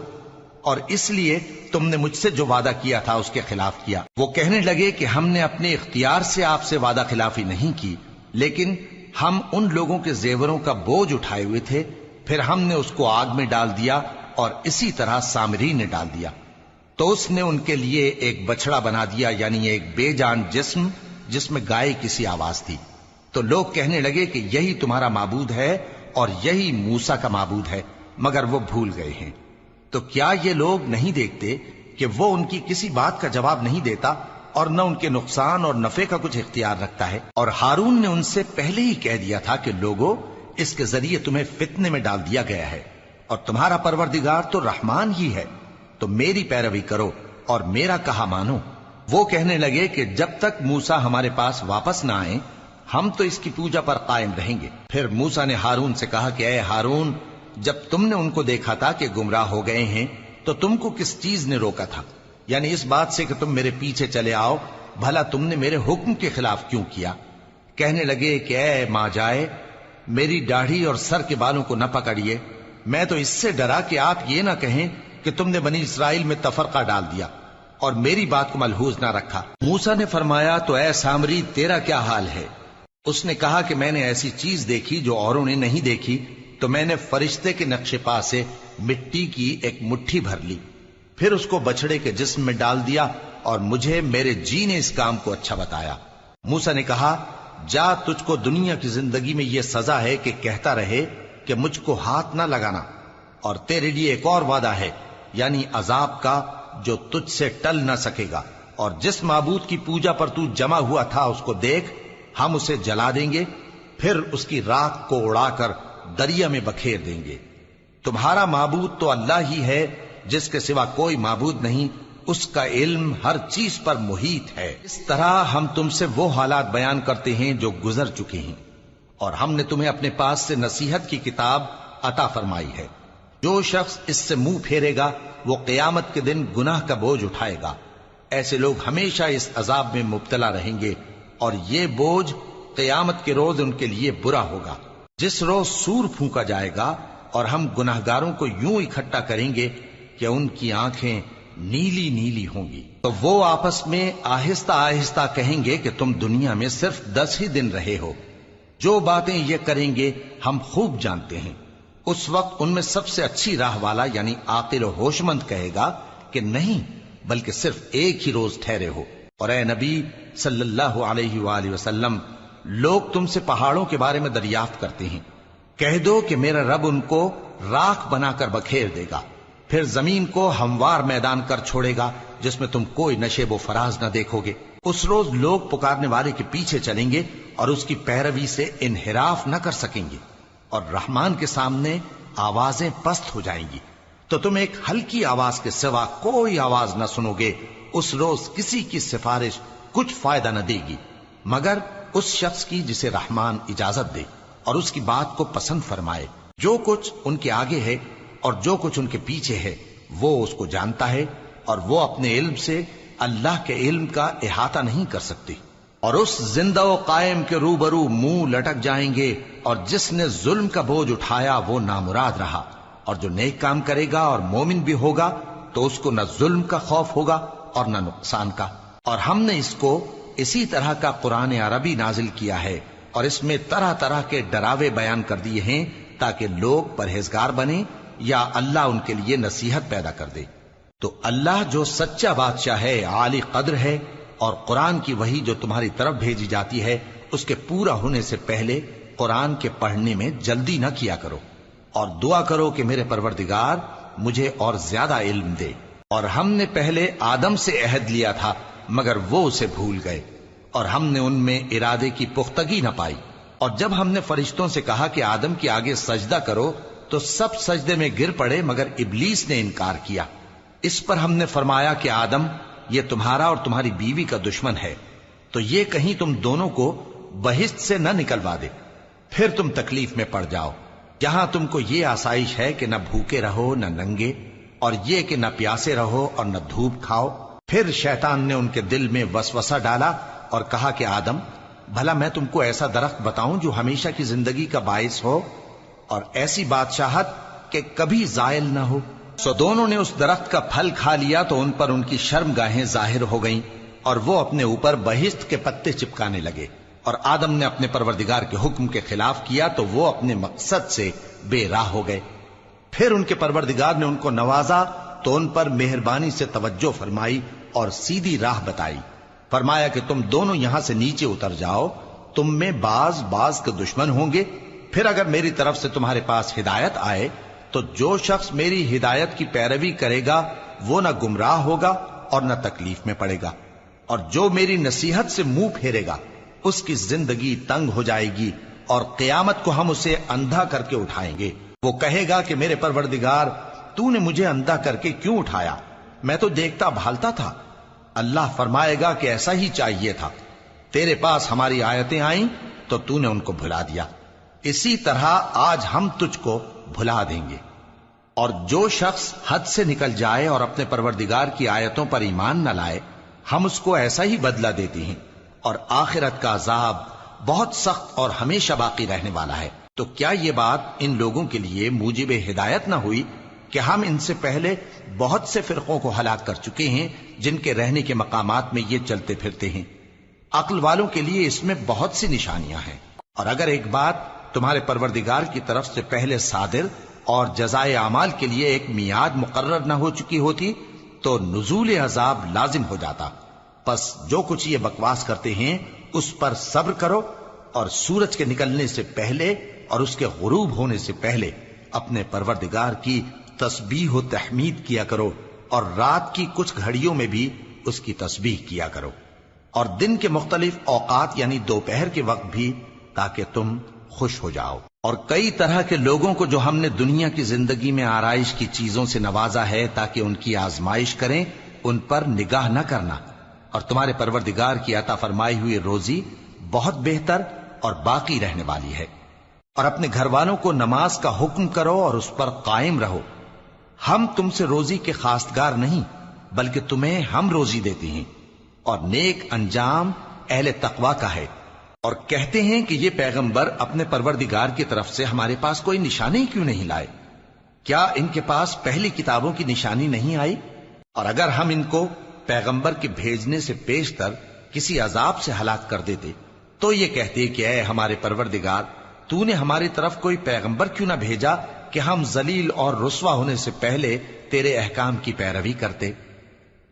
اور اس لیے تم نے مجھ سے جو وعدہ کیا تھا اس کے خلاف کیا؟ وہ کہنے لگے کہ ہم نے اپنے اختیار سے آپ سے وعدہ خلافی نہیں کی، لیکن ہم ان لوگوں کے زیوروں کا بوجھ اٹھائے ہوئے تھے، پھر ہم نے اس کو آگ میں ڈال دیا، اور اسی طرح سامری نے ڈال دیا۔ تو اس نے ان کے لیے ایک بچڑا بنا دیا، یعنی ایک بے جان جسم جس میں گائے کسی آواز تھی۔ تو لوگ کہنے لگے کہ یہی تمہارا معبود ہے اور یہی موسیٰ کا معبود ہے، مگر وہ بھول گئے ہیں۔ تو کیا یہ لوگ نہیں دیکھتے کہ وہ ان کی کسی بات کا جواب نہیں دیتا اور نہ ان کے نقصان اور نفع کا کچھ اختیار رکھتا ہے۔ اور ہارون نے ان سے پہلے ہی کہہ دیا تھا کہ لوگوں، اس کے ذریعے تمہیں فتنے میں ڈال دیا گیا ہے، اور تمہارا پروردگار تو رحمان ہی ہے، تو میری پیروی کرو اور میرا کہا مانو۔ وہ کہنے لگے کہ جب تک موسیٰ ہمارے پاس واپس نہ آئیں ہم تو اس کی پوجا پر قائم رہیں گے۔ پھر موسیٰ نے ہارون سے کہا کہ اے ہارون، جب تم نے ان کو دیکھا تھا کہ گمراہ ہو گئے ہیں تو تم کو کس چیز نے روکا تھا؟ یعنی اس بات سے کہ تم میرے پیچھے چلے آؤ، بھلا تم نے میرے حکم کے خلاف کیوں کیا؟ کہنے لگے کہ اے ماں جائے، میری داڑھی اور سر کے بالوں کو نہ پکڑیے، میں تو اس سے ڈرا کہ آپ یہ نہ کہیں کہ تم نے بنی اسرائیل میں تفرقہ ڈال دیا اور میری بات کو ملحوظ نہ رکھا۔ موسیٰ نے فرمایا تو اے سامری تیرا کیا حال ہے؟ اس نے کہا کہ میں نے ایسی چیز دیکھی جو اوروں نے نہیں دیکھی، تو میں نے فرشتے کے نقش پا سے مٹی کی ایک مٹھی بھر لی، پھر اس کو بچڑے کے جسم میں ڈال دیا، اور مجھے میرے جی نے اس کام کو اچھا بتایا۔ موسیٰ نے کہا جا، تجھ کو دنیا کی زندگی میں یہ سزا ہے کہ کہتا رہے کہ مجھ کو ہاتھ نہ لگانا، اور تیرے لیے ایک اور وعدہ ہے، یعنی عذاب کا جو تجھ سے ٹل نہ سکے گا، اور جس معبود کی پوجا پر تو جمع ہوا تھا اس کو دیکھ، ہم اسے جلا دیں گے، پھر اس کی راکھ کو اڑا کر دریا میں بکھیر دیں گے۔ تمہارا معبود تو اللہ ہی ہے، جس کے سوا کوئی معبود نہیں، اس کا علم ہر چیز پر محیط ہے۔ اس طرح ہم تم سے وہ حالات بیان کرتے ہیں جو گزر چکے ہیں، اور ہم نے تمہیں اپنے پاس سے نصیحت کی کتاب عطا فرمائی ہے۔ جو شخص اس سے منہ پھیرے گا وہ قیامت کے دن گناہ کا بوجھ اٹھائے گا۔ ایسے لوگ ہمیشہ اس عذاب میں مبتلا رہیں گے، اور یہ بوجھ قیامت کے روز ان کے لیے برا ہوگا، جس روز سور پھونکا جائے گا، اور ہم گناہگاروں کو یوں اکٹھا کریں گے کہ ان کی آنکھیں نیلی نیلی ہوں گی۔ تو وہ آپس میں آہستہ آہستہ کہیں گے کہ تم دنیا میں صرف 10 ہی دن رہے ہو، جو باتیں یہ کریں گے ہم خوب جانتے ہیں۔ اس وقت ان میں سب سے اچھی راہ والا یعنی عاقل و ہوش مند کہے گا کہ نہیں، بلکہ صرف ایک ہی روز ٹھہرے ہو۔ اور اے نبی صلی اللہ علیہ وآلہ وسلم، لوگ تم سے پہاڑوں کے بارے میں دریافت کرتے ہیں، کہہ دو کہ میرا رب ان کو راکھ بنا کر بکھیر دے گا، پھر زمین کو ہموار میدان کر چھوڑے گا جس میں تم کوئی نشیب و فراز نہ دیکھو گے۔ اس روز لوگ پکارنے والے کے پیچھے چلیں گے اور اس کی پیروی سے انحراف نہ کر سکیں گے، اور رحمان کے سامنے آوازیں پست ہو جائیں گی، تو تم ایک ہلکی آواز کے سوا کوئی آواز نہ سنو گے۔ اس روز کسی کی سفارش کچھ فائدہ نہ دے گی مگر اس شخص کی جسے رحمان اجازت دے اور اس کی بات کو پسند فرمائے۔ جو کچھ ان کے آگے ہے اور جو کچھ ان کے پیچھے ہے وہ اس کو جانتا ہے، اور وہ اپنے علم سے اللہ کے علم کا احاطہ نہیں کر سکتی۔ اور اس زندہ و قائم کے روبرو منہ لٹک جائیں گے، اور جس نے ظلم کا بوجھ اٹھایا وہ نامراد رہا، اور جو نیک کام کرے گا اور مومن بھی ہوگا تو اس کو نہ ظلم کا خوف ہوگا اور نہ نقصان کا۔ اور ہم نے اس کو اسی طرح کا قرآن عربی نازل کیا ہے، اور اس میں طرح طرح کے ڈراوے بیان کر دیے ہیں تاکہ لوگ پرہیزگار بنیں یا اللہ ان کے لیے نصیحت پیدا کر دے۔ تو اللہ جو سچا بادشاہ ہے، عالی قدر ہے، اور قرآن کی وحی جو تمہاری طرف بھیجی جاتی ہے اس کے پورا ہونے سے پہلے قرآن کے پڑھنے میں جلدی نہ کیا کرو، اور دعا کرو کہ میرے پروردگار مجھے اور زیادہ علم دے۔ اور ہم نے پہلے آدم سے عہد لیا تھا مگر وہ اسے بھول گئے، اور ہم نے ان میں ارادے کی پختگی نہ پائی۔ اور جب ہم نے فرشتوں سے کہا کہ آدم کے آگے سجدہ کرو تو سب سجدے میں گر پڑے مگر ابلیس نے انکار کیا۔ اس پر ہم نے فرمایا کہ آدم، یہ تمہارا اور تمہاری بیوی کا دشمن ہے، تو یہ کہیں تم دونوں کو بہشت سے نہ نکلوا دے، پھر تم تکلیف میں پڑ جاؤ۔ جہاں تم کو یہ آسائش ہے کہ نہ بھوکے رہو نہ ننگے، اور یہ کہ نہ پیاسے رہو اور نہ دھوپ کھاؤ۔ پھر شیطان نے ان کے دل میں وسوسہ ڈالا اور کہا کہ آدم، بھلا میں تم کو ایسا درخت بتاؤں جو ہمیشہ کی زندگی کا باعث ہو اور ایسی بادشاہت کہ کبھی زائل نہ ہو؟ سو دونوں نے اس درخت کا پھل کھا لیا تو ان پر ان کی شرم گاہیں ظاہر ہو گئیں، اور وہ اپنے اوپر بہشت کے پتے چپکانے لگے۔ اور آدم نے اپنے پروردگار کے حکم کے خلاف کیا تو وہ اپنے مقصد سے بے راہ ہو گئے۔ پھر ان کے پروردگار نے ان کو نوازا تو ان پر مہربانی سے توجہ فرمائی اور سیدھی راہ بتائی۔ فرمایا کہ تم دونوں یہاں سے نیچے اتر جاؤ، تم میں بعض کے دشمن ہوں گے، پھر اگر میری طرف سے تمہارے پاس ہدایت آئے تو جو شخص میری ہدایت کی پیروی کرے گا وہ نہ گمراہ ہوگا اور نہ تکلیف میں پڑے گا۔ اور جو میری نصیحت سے منہ پھیرے گا اس کی زندگی تنگ ہو جائے گی، اور قیامت کو ہم اسے اندھا کر کے اٹھائیں گے۔ وہ کہے گا کہ میرے پروردگار، تو نے مجھے اندھا کر کے کیوں اٹھایا؟ میں تو دیکھتا بھالتا تھا۔ اللہ فرمائے گا کہ ایسا ہی چاہیے تھا، تیرے پاس ہماری آیتیں آئیں تو تو نے ان کو بھلا دیا، اسی طرح آج ہم تجھ کو بھلا دیں گے۔ اور جو شخص حد سے نکل جائے اور اپنے پروردگار کی آیتوں پر ایمان نہ لائے، ہم اس کو ایسا ہی بدلہ دیتے ہیں، اور آخرت کا عذاب بہت سخت اور ہمیشہ باقی رہنے والا ہے۔ تو کیا یہ بات ان لوگوں کے لیے موجب ہدایت نہ ہوئی کہ ہم ان سے پہلے بہت سے فرقوں کو ہلاک کر چکے ہیں جن کے رہنے کے مقامات میں یہ چلتے پھرتے ہیں؟ عقل والوں کے لیے اس میں بہت سی نشانیاں ہیں۔ اور اگر ایک بات تمہارے پروردگار کی طرف سے پہلے صادر اور جزائے اعمال کے لیے ایک میعاد مقرر نہ ہو چکی ہوتی تو نزول عذاب لازم ہو جاتا۔ پس جو کچھ یہ بکواس کرتے ہیں اس پر صبر کرو، اور سورج کے نکلنے سے پہلے اور اس کے غروب ہونے سے پہلے اپنے پروردگار کی تسبیح و تحمید کیا کرو، اور رات کی کچھ گھڑیوں میں بھی اس کی تسبیح کیا کرو، اور دن کے مختلف اوقات یعنی دوپہر کے وقت بھی، تاکہ تم خوش ہو جاؤ۔ اور کئی طرح کے لوگوں کو جو ہم نے دنیا کی زندگی میں آرائش کی چیزوں سے نوازا ہے تاکہ ان کی آزمائش کریں، ان پر نگاہ نہ کرنا، اور تمہارے پروردگار کی عطا فرمائی ہوئی روزی بہت بہتر اور باقی رہنے والی ہے۔ اور اپنے گھر والوں کو نماز کا حکم کرو اور اس پر قائم رہو۔ ہم تم سے روزی کے خواستگار نہیں، بلکہ تمہیں ہم روزی دیتے ہیں، اور نیک انجام اہل تقوی کا ہے۔ اور کہتے ہیں کہ یہ پیغمبر اپنے پروردگار کی طرف سے ہمارے پاس کوئی نشانی کیوں نہیں لائے؟ کیا ان کے پاس پہلی کتابوں کی نشانی نہیں آئی؟ اور اگر ہم ان کو پیغمبر کے بھیجنے سے پیشتر کسی عذاب سے ہلاک کر دیتے تو یہ کہتے کہ اے ہمارے پروردگار، تو نے ہماری طرف کوئی پیغمبر کیوں نہ بھیجا کہ ہم ذلیل اور رسوا ہونے سے پہلے تیرے احکام کی پیروی کرتے۔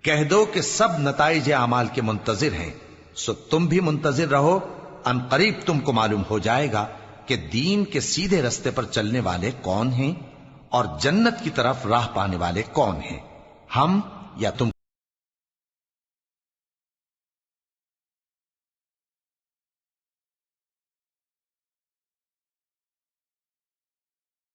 کہہ دو کہ سب نتائج اعمال کے منتظر ہیں، سو تم بھی منتظر رہو، ان قریب تم کو معلوم ہو جائے گا کہ دین کے سیدھے رستے پر چلنے والے کون ہیں اور جنت کی طرف راہ پانے والے کون ہیں، ہم یا تم۔